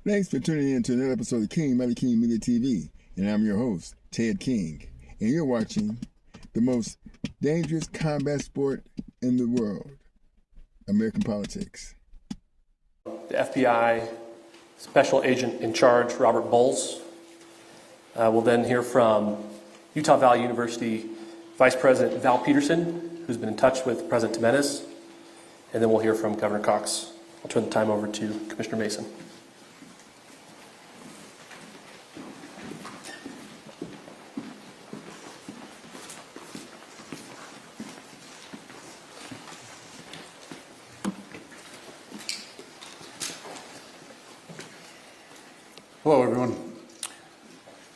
Thanks for tuning in to another episode of King Mighty King Media TV, and I'm your host, Ted King, and you're watching the most dangerous combat sport in the world, American politics. The FBI Special Agent in Charge, Robert Bowles. We'll then hear from Utah Valley University Vice President Val Peterson, who's been in touch with President Jimenez, and then we'll hear from Governor Cox. I'll turn the time over to Commissioner Mason. Hello, everyone.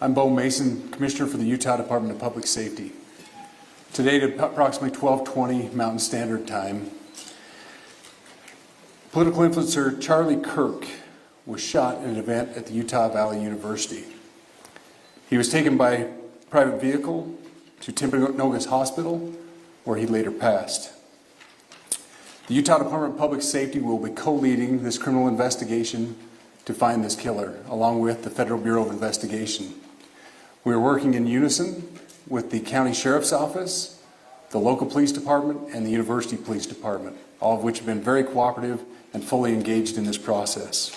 I'm Bo Mason, Commissioner for the Utah Department of Public Safety. Today at approximately 12:20 Mountain Standard Time, political influencer Charlie KIRK was shot in an event at the Utah Valley University. He was taken by private vehicle to Timpanogos Hospital, where he later passed. The Utah Department of Public Safety will be co-leading this criminal investigation to find this killer, along with the Federal Bureau of Investigation. We are working in unison with the County Sheriff's Office, the local police department, and the University Police Department, all of which have been very cooperative and fully engaged in this process.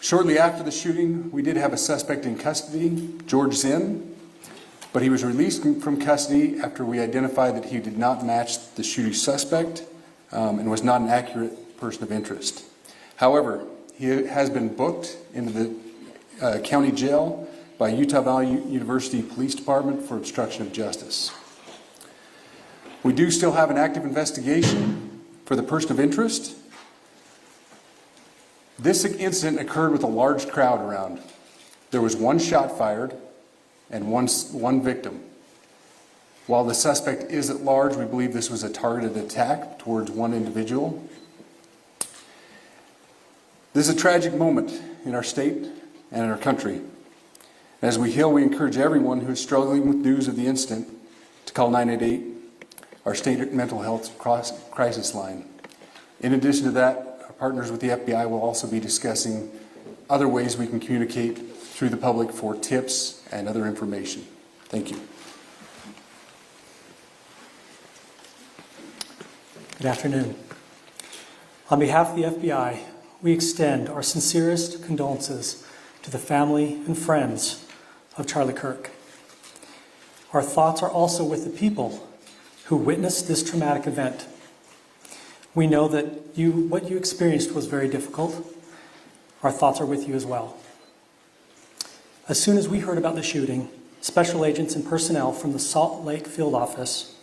Shortly after the shooting, we did have a suspect in custody, George Zinn, but he was released from custody after we identified that he did not match the shooting suspect and was not an accurate person of interest. However, he has been booked into the county jail by Utah Valley University Police Department for obstruction of justice. We do still have an active investigation for the person of interest. This incident occurred with a large crowd around. There was one shot fired and one victim. While the suspect is at large, we believe this was a targeted attack towards one individual. This is a tragic moment in our state and in our country. As we heal, we encourage everyone who is struggling with news of the incident to call 988, our state mental health crisis line. In addition to that, our partners with the FBI will also be discussing other ways we can communicate through the public for tips and other information. Thank you. Good afternoon. On behalf of the FBI, we extend our sincerest condolences to the family and friends of Charlie KIRK. Our thoughts are also with the people who witnessed this traumatic event. We know that what you experienced was very difficult. Our thoughts are with you as well. As soon as we heard about the shooting, special agents and personnel from the Salt Lake Field Office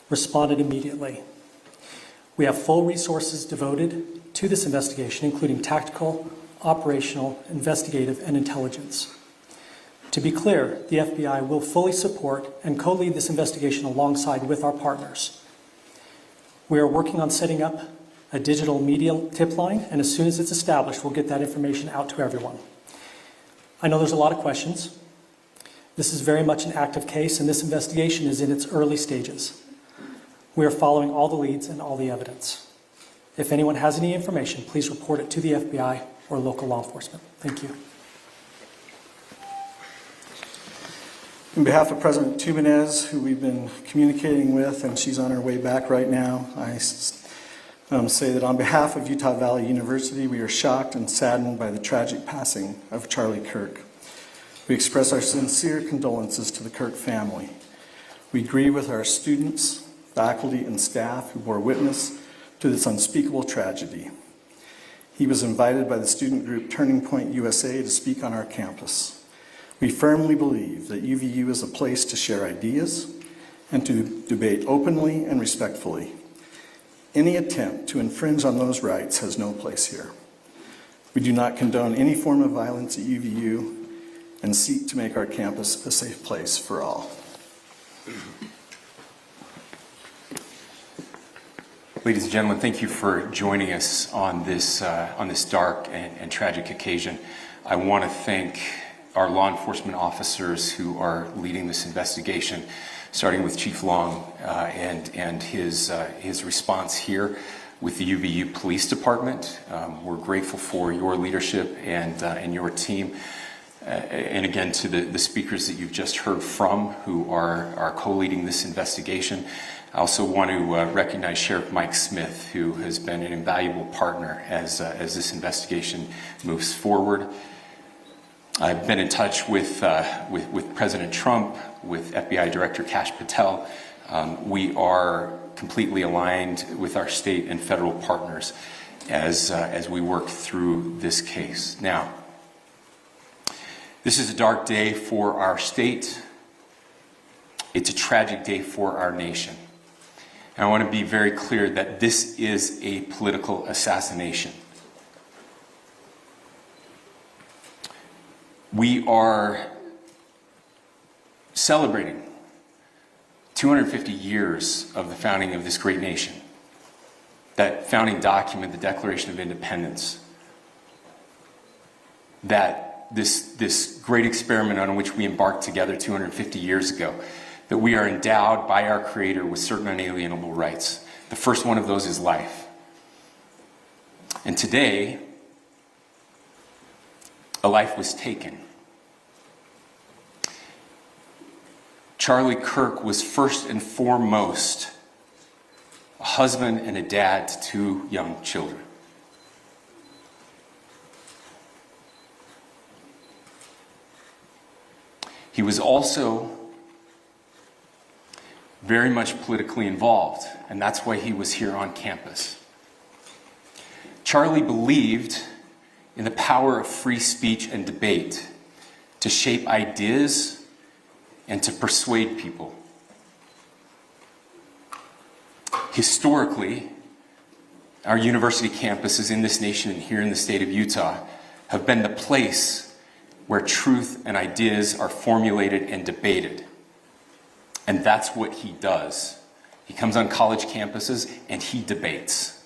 responded immediately. We have full resources devoted to this investigation, including tactical, operational, investigative, and intelligence. To be clear, the FBI will fully support and co-lead this investigation alongside with our partners. We are working on setting up a digital media tip line, and as soon as it's established, we'll get that information out to everyone. I know there's a lot of questions. This is very much an active case, and this investigation is in its early stages. We are following all the leads and all the evidence. If anyone has any information, please report it to the FBI or local law enforcement. Thank you. On behalf of President Jimenez, who we've been communicating with, and she's on her way back right now, I say that on behalf of Utah Valley University, we are shocked and saddened by the tragic passing of Charlie KIRK. We express our sincere condolences to the KIRK family. We grieve with our students, faculty, and staff who bore witness to this unspeakable tragedy. He was invited by the student group Turning Point USA to speak on our campus. We firmly believe that UVU is a place to share ideas and to debate openly and respectfully. Any attempt to infringe on those rights has no place here. We do not condone any form of violence at UVU and seek to make our campus a safe place for all. Ladies and gentlemen, thank you for joining us on this dark and tragic occasion. I want to thank our law enforcement officers who are leading this investigation, starting with Chief Long and his response here. with the UVU Police Department. We're grateful for your leadership and your team. And again, to the speakers that you've just heard from who are co-leading this investigation. I also want to recognize Sheriff Mike Smith, who has been an invaluable partner as this investigation moves forward. I've been in touch with President Trump, with FBI Director Kash Patel. We are completely aligned with our state and federal partners as we work through this case. Now, this is a dark day for our state. It's a tragic day for our nation. And I want to be very clear that this is a political assassination. We are celebrating 250 years of the founding of this great nation. That founding document, the Declaration of Independence, that this great experiment on which we embarked together 250 years ago, that we are endowed by our Creator with certain unalienable rights. The first one of those is life. And today, a life was taken. Charlie Kirk was first and foremost a husband and a dad to two young children. He was also very much politically involved, and that's why he was here on campus. Charlie believed in the power of free speech and debate to shape ideas and to persuade people. Historically, our university campuses in this nation and here in the state of Utah have been the place where truth and ideas are formulated and debated. And that's what he does. He comes on college campuses and he debates.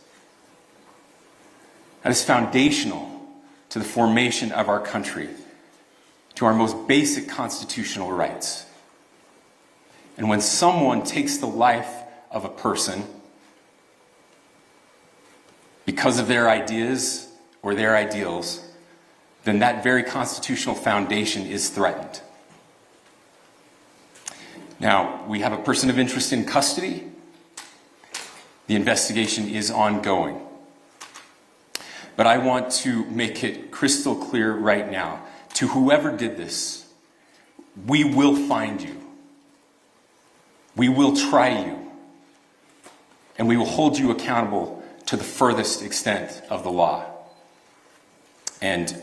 That is foundational to the formation of our country, to our most basic constitutional rights. And when someone takes the life of a person because of their ideas or their ideals, then that very constitutional foundation is threatened. Now, we have a person of interest in custody. The investigation is ongoing. But I want to make it crystal clear right now, to whoever did this, we will find you. We will try you. And we will hold you accountable to the furthest extent of the law. And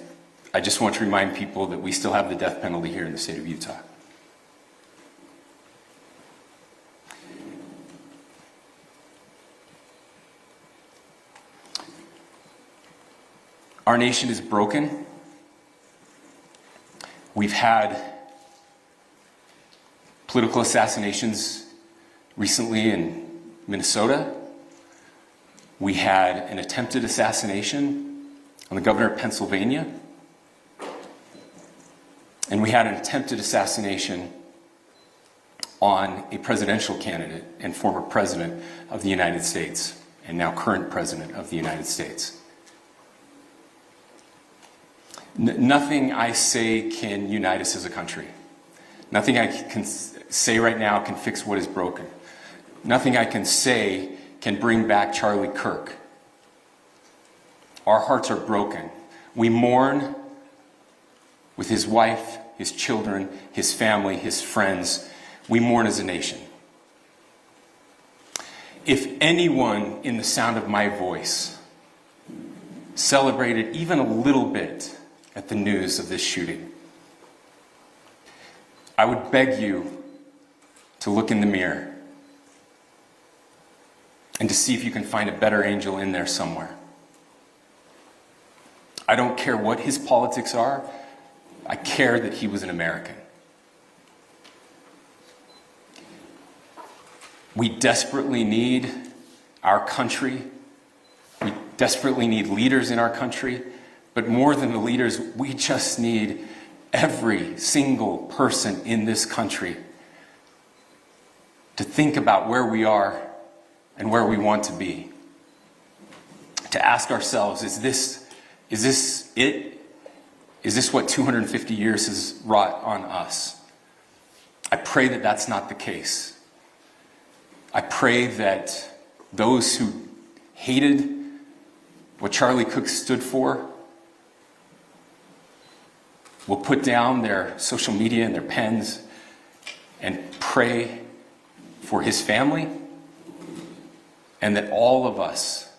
I just want to remind people that we still have the death penalty here in the state of Utah. Our nation is broken. We've had political assassinations recently in Minnesota. We had an attempted assassination on the governor of Pennsylvania. And we had an attempted assassination on a presidential candidate and former president of the United States, and now current president of the United States. Nothing I say can unite us as a country. Nothing I can say right now can fix what is broken. Nothing I can say can bring back Charlie Kirk. Our hearts are broken. We mourn with his wife, his children, his family, his friends. We mourn as a nation. If anyone in the sound of my voice celebrated even a little bit at the news of this shooting, I would beg you to look in the mirror and to see if you can find a better angel in there somewhere. I don't care what his politics are. I care that he was an American. We desperately need our country. We desperately need leaders in our country. But more than the leaders, we just need every single person in this country to think about where we are and where we want to be. to ask ourselves, is this it? Is this what 250 years has wrought on us? I pray that that's not the case. I pray that those who hated what Charlie Kirk stood for will put down their social media and their pens and pray for his family, and that all of us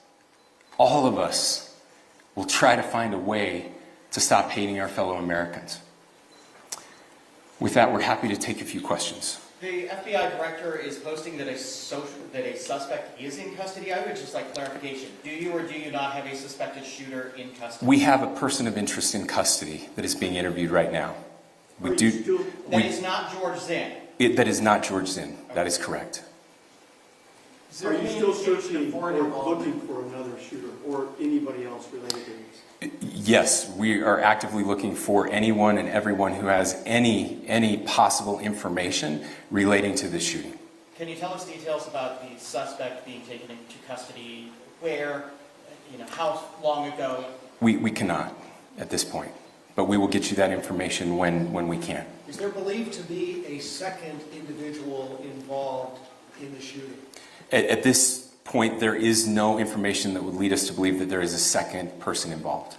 will try to find a way to stop hating our fellow Americans. With that, we're happy to take a few questions. The FBI director is posting that a suspect is in custody. I would just like clarification. Do you or do you not have a suspected shooter in custody? We have a person of interest in custody that is being interviewed right now. That is not George Zinn. That is not George Zinn. That is correct. Are you still searching or looking for another shooter or anybody else related to this? Yes, we are actively looking for anyone and everyone who has any possible information relating to this shooting. Can you tell us details about the suspect being taken into custody? Where? How long ago? We cannot at this point, but we will get you that information when we can. Is there believed to be a second individual involved in the shooting? At this point, there is no information that would lead us to believe that there is a second person involved.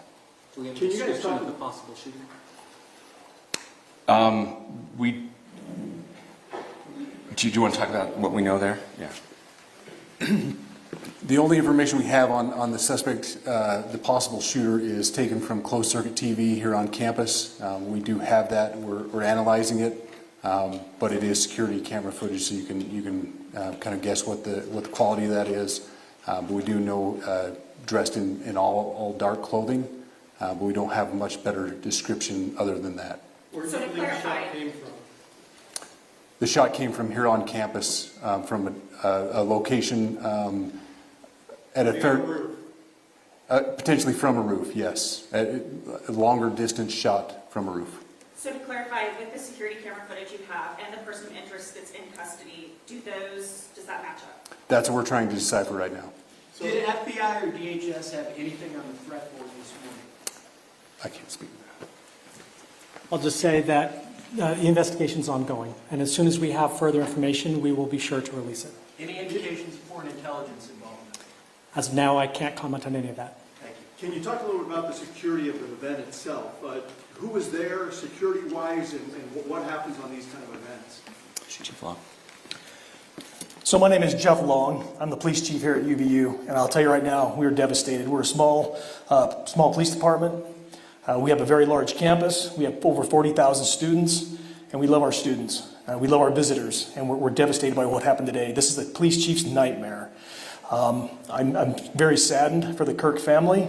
Can you guys talk about the possible shooting? Do you want to talk about what we know there? Yeah. The only information we have on the suspect, the possible shooter, is taken from closed circuit TV here on campus. We do have that. We're analyzing it, but it is security camera footage, so you can kind of guess what the quality of that is. But we do know dressed in all dark clothing, but we don't have much better description other than that. Where do you think the shot came from? The shot came from here on campus, from a location at a fair, potentially from a roof, yes. A longer distance shot from a roof. So to clarify, with the security camera footage you have and the person of interest that's in custody, does that match up? That's what we're trying to decipher right now. So did FBI or DHS have anything on the threat board this morning? I can't speak to that. I'll just say that the investigation's ongoing, and as soon as we have further information, we will be sure to release it. Any indications of foreign intelligence involvement? As of now, I can't comment on any of that. Thank you. Can you talk a little bit about the security of the event itself? Who was there security-wise, and what happens on these kind of events? Chief Long. So my name is Jeff Long. I'm the police chief here at UVU, and I'll tell you right now, we're devastated. We're a small police department. We have a very large campus. We have over 40,000 students, and we love our students. We love our visitors, and we're devastated by what happened today. This is the police chief's nightmare. I'm very saddened for the Kirk family.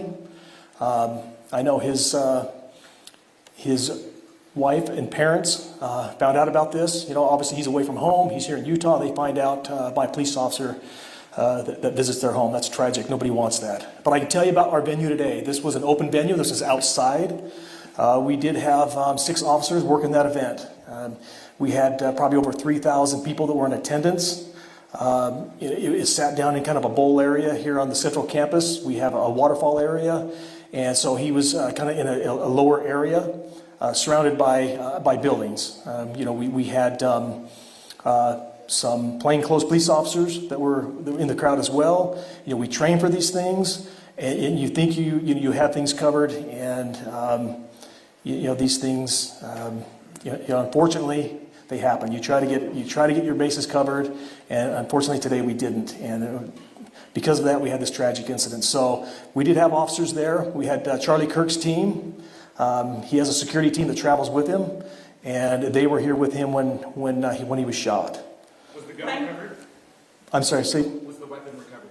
I know his wife and parents found out about this. Obviously he's away from home. He's here in Utah. They find out by a police officer that visits their home. That's tragic. Nobody wants that. But I can tell you about our venue today. This was an open venue. This is outside. We did have 6 officers working that event. We had probably over 3,000 people that were in attendance. It sat down in kind of a bowl area here on the central campus. We have a waterfall area. And so he was kind of in a lower area, surrounded by buildings. We had some plainclothes police officers that were in the crowd as well. We train for these things, and you think you have things covered, and these things, unfortunately, they happen. You try to get your bases covered, and unfortunately today we didn't. And because of that, we had this tragic incident. So we did have officers there. We had Charlie Kirk's team. He has a security team that travels with him, and they were here with him when he was shot. Was the gun recovered? I'm sorry, Steve? Was the weapon recovered?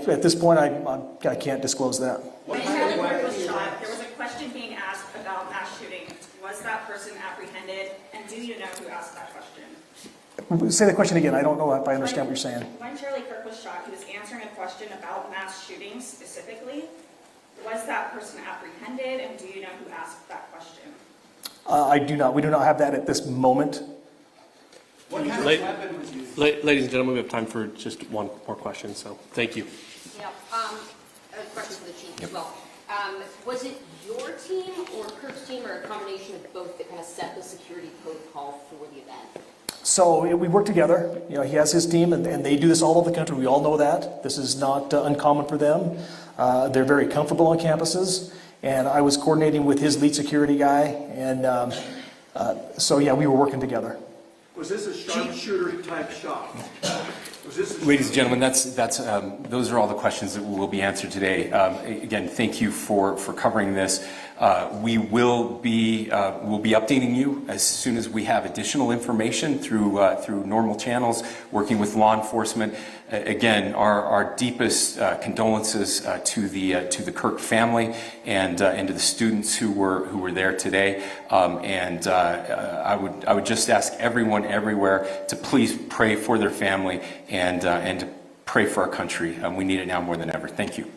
At this point, I can't disclose that. When Charlie Kirk was shot, there was a question being asked about mass shooting. Was that person apprehended, and do you know who asked that question? Say the question again. I don't know if I understand what you're saying. When Charlie Kirk was shot, he was answering a question about mass shootings specifically. Was that person apprehended, and do you know who asked that question? I do not. We do not have that at this moment. What kind of weapon was used? Ladies and gentlemen, we have time for just one more question, so thank you. Yeah, a question for the chief as well. Was it your team or Kirk's team or a combination of both that kind of set the security protocol for the event? So we work together. You know, he has his team, and they do this all over the country. We all know that. This is not uncommon for them. They're very comfortable on campuses, and I was coordinating with his lead security guy, and so yeah, we were working together. Was this a sharpshooter type shot? Was this a Ladies and gentlemen, those are all the questions that will be answered today. Again, thank you for covering this. We will be updating you as soon as we have additional information through normal channels, working with law enforcement. Again, our deepest condolences to the Kirk family and to the students who were there today. I would just ask everyone everywhere to please pray for their family and to pray for our country. We need it now more than ever. Thank you.